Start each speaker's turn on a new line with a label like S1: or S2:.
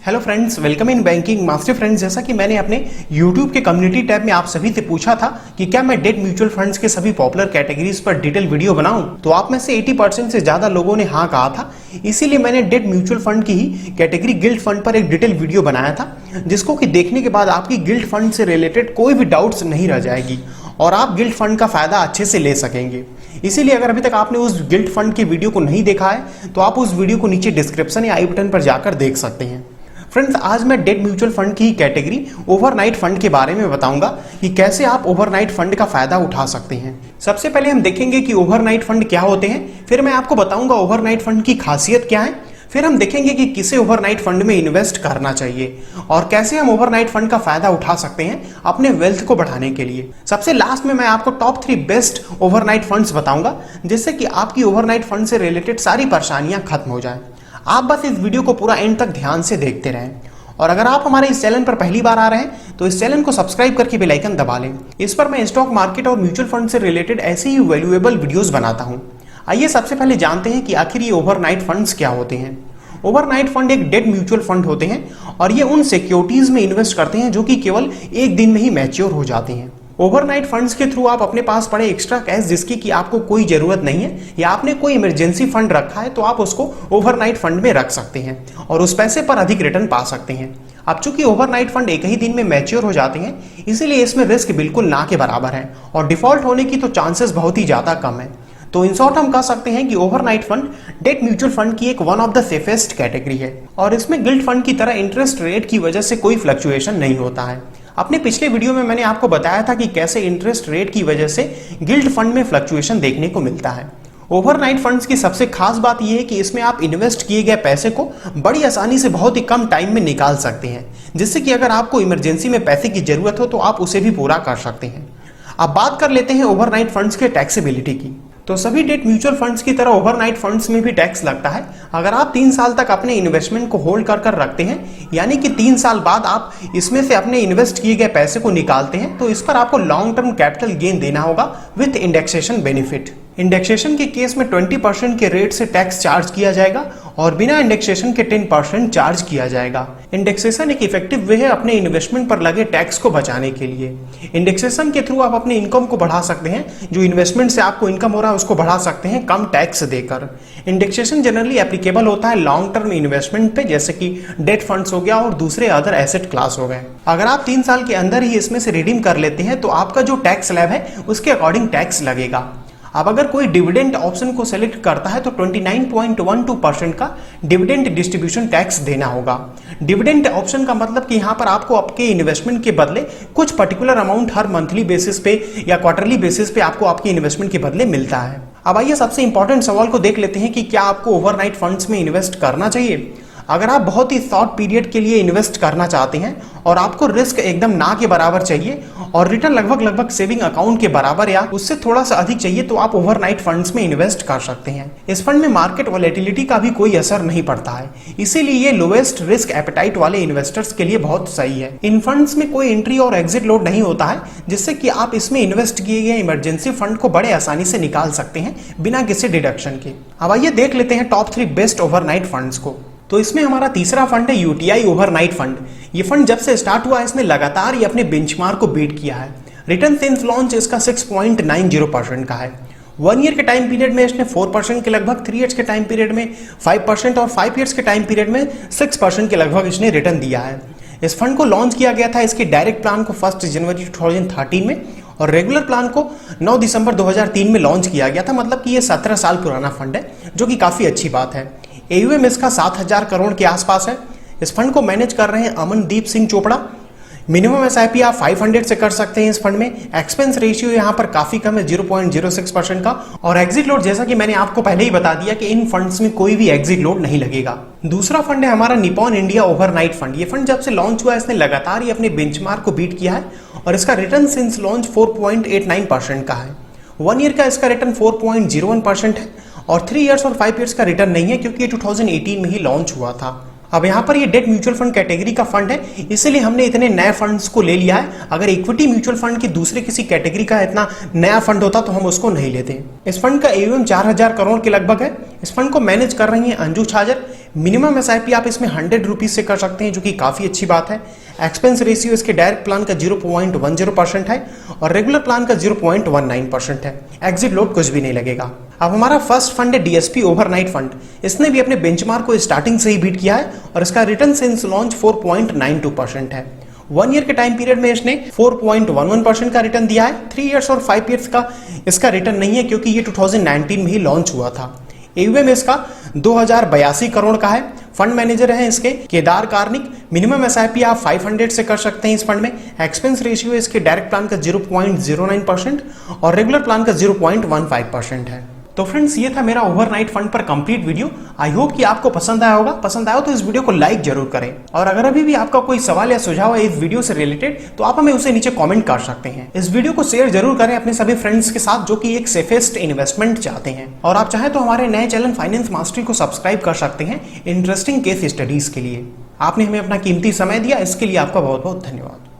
S1: Hello friends, welcome in banking master. Friends, जैसा कि मैंने अपने YouTube के कम्युनिटी टैब में आप सभी से पूछा था कि क्या मैं डेट म्यूचुअल फंड्स के सभी पॉपुलर कैटेगरीज पर डिटेल वीडियो बनाऊं, तो आप में से 80% से ज्यादा लोगों ने हाँ कहा था। इसीलिए मैंने डेट म्यूचुअल फंड की ही कैटेगरी गिल्ड फंड पर एक डिटेल वीडियो बनाया था, जिसको कि देखने के बाद आपकी गिल्ड फंड से रिलेटेड कोई भी डाउट्स नहीं रह जाएगी और आप गिल्ड फंड का फायदा अच्छे से ले सकेंगे। इसीलिए अगर अभी तक आपने उस गिल्ड फंड की वीडियो को नहीं देखा है तो आप उस वीडियो को नीचे डिस्क्रिप्शन या आई बटन पर जाकर देख सकते हैं। फ्रेंड्स, आज मैं डेट म्यूचुअल फंड की कैटेगरी ओवरनाइट फंड के बारे में बताऊंगा कि कैसे आप ओवरनाइट फंड का फायदा उठा सकते हैं। सबसे पहले हम देखेंगे कि ओवरनाइट फंड क्या होते हैं, फिर मैं आपको बताऊंगा ओवरनाइट फंड की खासियत क्या है, फिर हम देखेंगे कि किसे ओवरनाइट फंड में इन्वेस्ट करना चाहिए और कैसे हम ओवरनाइट फंड का फायदा उठा सकते हैं अपने वेल्थ को बढ़ाने के लिए। सबसे लास्ट में मैं आपको टॉप 3 बेस्ट ओवरनाइट फंड्स बताऊंगा, जिससे कि आपकी ओवरनाइट फंड से रिलेटेड सारी परेशानियां खत्म हो जाएं। आप बस इस वीडियो को पूरा एंड तक ध्यान से देखते रहें और अगर आप हमारे इस चैनल पर पहली बार आ रहे हैं तो इस चैनल को सब्सक्राइब करके बेल आइकन दबा लें। इस पर मैं स्टॉक मार्केट और म्यूचुअल फंड से रिलेटेड ऐसे ही वैल्यूएबल वीडियोस बनाता हूं। आइए सबसे पहले जानते हैं कि आखिर ये ओवरनाइट फंड्स क्या होते हैं। ओवरनाइट फंड एक डेट म्यूचुअल फंड होते हैं और ये उन सिक्योरिटीज में इन्वेस्ट करते हैं जो कि केवल एक दिन में ही मैच्योर हो जाते हैं। ओवरनाइट फंड्स के थ्रू आप अपने पास पड़े एक्स्ट्रा कैश जिसकी कि आपको कोई जरूरत नहीं है या आपने कोई इमरजेंसी फंड रखा है तो आप उसको ओवरनाइट फंड में रख सकते हैं और उस पैसे पर अधिक रिटर्न पा सकते हैं। अब चूंकि ओवरनाइट फंड एक ही दिन में मैच्योर हो जाते हैं, इसीलिए इसमें रिस्क बिल्कुल ना के बराबर है और डिफॉल्ट होने की तो चांसेस बहुत ही ज्यादा कम है। तो इन शॉर्ट हम कह सकते हैं कि overnight fund debt mutual fund की एक one of the safest category है और इसमें गिल्ड फंड की तरह इंटरेस्ट रेट की वजह से कोई फ्लक्चुएशन नहीं होता है। अपने पिछले वीडियो में मैंने आपको बताया था कि कैसे इंटरेस्ट रेट की वजह से गिल्ड फंड में फ्लक्चुएशन देखने को मिलता है। ओवरनाइट फंड्स की सबसे खास बात यह है कि इसमें आप इन्वेस्ट किए गए पैसे को बड़ी आसानी से बहुत ही कम टाइम में निकाल सकते हैं, जिससे कि अगर आपको इमरजेंसी में पैसे की जरूरत हो तो आप उसे भी पूरा कर सकते हैं। अब बात कर लेते हैं ओवरनाइट फंड्स के टैक्सेबिलिटी की। तो सभी डेट म्यूचुअल फंड्स की तरह ओवरनाइट फंड्स में भी टैक्स लगता है। अगर आप 3 साल तक अपने इन्वेस्टमेंट को होल्ड कर रखते हैं, यानी कि 3 साल बाद आप इसमें से अपने इन्वेस्ट किए गए पैसे को निकालते हैं, तो इस पर आपको लॉन्ग टर्म कैपिटल गेन देना होगा विथ इंडेक्सेशन बेनिफिट। इंडेक्सेशन के केस में 20% के रेट से टैक्स चार्ज किया जाएगा और बिना इंडेक्सेशन के 10% चार्ज किया जाएगा। इंडेक्सेशन एक इफेक्टिव वे है अपने इन्वेस्टमेंट पर लगे टैक्स को बचाने के लिए। इंडेक्सेशन के थ्रू आप अपने इनकम को बढ़ा सकते हैं, जो इन्वेस्टमेंट से आपको इनकम हो रहा है उसको बढ़ा सकते हैं कम टैक्स देकर। इंडेक्सेशन जनरली एप्लीकेबल होता है लॉन्ग टर्म इन्वेस्टमेंट पे, जैसे कि डेट फंड्स हो गया और दूसरे अदर एसेट क्लास हो गए। अगर आप 3 साल के अंदर ही इसमें से रिडीम कर लेते हैं तो आपका जो टैक्स स्लैब है उसके अकॉर्डिंग टैक्स लगेगा। अब अगर कोई डिविडेंड ऑप्शन को सेलेक्ट करता है तो 29.12% का डिविडेंड डिस्ट्रीब्यूशन टैक्स देना होगा। डिविडेंड ऑप्शन का मतलब कि यहाँ पर आपको आपके इन्वेस्टमेंट के बदले कुछ पर्टिकुलर अमाउंट हर मंथली बेसिस पे या क्वार्टरली बेसिस पे आपको आपके इन्वेस्टमेंट के बदले मिलता है। अब आइए सबसे इंपॉर्टेंट सवाल को देख लेते हैं कि क्या आपको ओवरनाइट फंड्स में इन्वेस्ट करना चाहिए। अगर आप बहुत ही शॉर्ट पीरियड के लिए इन्वेस्ट करना चाहते हैं और आपको रिस्क एकदम ना के बराबर चाहिए और रिटर्न लगभग सेविंग अकाउंट के बराबर या उससे थोड़ा सा अधिक चाहिए, तो आप ओवरनाइट फंड्स में इन्वेस्ट कर सकते हैं। इस फंड में मार्केट वॉलेटिलिटी का भी कोई असर नहीं पड़ता है, इसीलिए ये लोएस्ट रिस्क एपेटाइट वाले इन्वेस्टर्स के लिए बहुत सही है। इन फंड्स में कोई एंट्री और एग्जिट लोड नहीं होता है, जिससे कि आप इसमें इन्वेस्ट किए गए इमरजेंसी फंड को बड़े आसानी से निकाल सकते हैं बिना किसी डिडक्शन के। अब आइए देख लेते हैं टॉप 3 बेस्ट ओवरनाइट फंड्स को। तो इसमें हमारा तीसरा फंड है यूटीआई ओवरनाइट फंड। ये फंड जब से स्टार्ट हुआ इसने लगातार ये अपने बेंचमार्क को बीट किया है। रिटर्न सिंस लॉन्च इसका 6.90% का है। 1 ईयर के टाइम पीरियड में इसने 4% के लगभग, 3 ईयर्स के टाइम पीरियड में 5% और 5 ईयर्स के टाइम पीरियड में 6% के लगभग इसने रिटर्न दिया है। इस फंड को लॉन्च किया गया था इसके डायरेक्ट प्लान को 1 जनवरी 2013 में और रेगुलर प्लान को 9 दिसंबर 2003 में लॉन्च किया गया था। मतलब कि ये 17 साल पुराना फंड है, जो कि काफी अच्छी बात है। AUM इसका 7,000 करोड़ के आसपास है। इस फंड को मैनेज कर रहे हैं अमनदीप सिंह चोपड़ा। मिनिमम SIP आप 500 से कर सकते हैं इस फंड में। एक्सपेंस रेशियो यहाँ पर काफी कम है 0.06% का और एग्जिट लोड जैसा कि मैंने आपको पहले ही बता दिया कि इन फंड्स में कोई भी एग्जिट लोड नहीं लगेगा। दूसरा फंड है हमारा निपॉन इंडिया ओवरनाइट फंड। ये फंड जब से लॉन्च हुआ इसने लगातार ही अपने बेंचमार्क को बीट किया है और इसका रिटर्न सिंस लॉन्च 4.89% का है। 1 ईयर का इसका रिटर्न 4.01% है और 3 ईयर्स और 5 ईयर्स का रिटर्न नहीं है, क्योंकि ये 2018 में ही लॉन्च हुआ था। अब यहाँ पर ये डेट म्यूचुअल फंड कैटेगरी का फंड है, इसीलिए हमने इतने नए फंड्स को ले लिया है। अगर इक्विटी म्यूचुअल फंड की दूसरे किसी कैटेगरी का इतना नया फंड होता तो हम उसको नहीं लेते। इस फंड का AUM 4,000 करोड़ के लगभग है। इस फंड को मैनेज कर रही है अंजू छाजर। मिनिमम एसआईपी आप इसमें 100 रुपीज से कर सकते हैं, जो कि काफी अच्छी बात है। एक्सपेंस रेशियो इसके डायरेक्ट प्लान का 0.10% है और रेगुलर प्लान का 0.19% है। एग्जिट लोड कुछ भी नहीं लगेगा। अब हमारा फर्स्ट फंड है डीएसपी ओवरनाइट फंड। इसने भी अपने बेंचमार्क को स्टार्टिंग से ही बीट किया है और इसका रिटर्न सिंस लॉन्च 4.92% है। 1 ईयर के टाइम पीरियड में इसने 4.11% का रिटर्न दिया है। 3 इयर्स और 5 इयर्स का इसका रिटर्न नहीं है, क्योंकि ये 2019 में ही लॉन्च हुआ था। एयूएम इसका 2082 करोड़ का है। फंड मैनेजर है इसके केदार कार्निक। मिनिमम एसआईपी आप 500 से कर सकते हैं इस फंड में। एक्सपेंस रेशियो इसके डायरेक्ट प्लान का 0.09% और रेगुलर प्लान का 0.15% है। तो फ्रेंड्स, ये था मेरा ओवरनाइट फंड पर कंप्लीट वीडियो। आई होप कि आपको पसंद आया होगा। पसंद आया तो इस वीडियो को लाइक जरूर करें, और अगर अभी भी आपका कोई सवाल या सुझाव है इस वीडियो से रिलेटेड तो आप हमें उसे नीचे कमेंट कर सकते हैं। इस वीडियो को शेयर जरूर करें अपने सभी फ्रेंड्स के साथ जो कि एक सेफेस्ट इन्वेस्टमेंट चाहते हैं। और आप चाहें तो हमारे नए चैनल फाइनेंस मास्टरी को सब्सक्राइब कर सकते हैं इंटरेस्टिंग केस स्टडीज के लिए। आपने हमें अपना कीमती समय दिया, इसके लिए आपका बहुत बहुत धन्यवाद।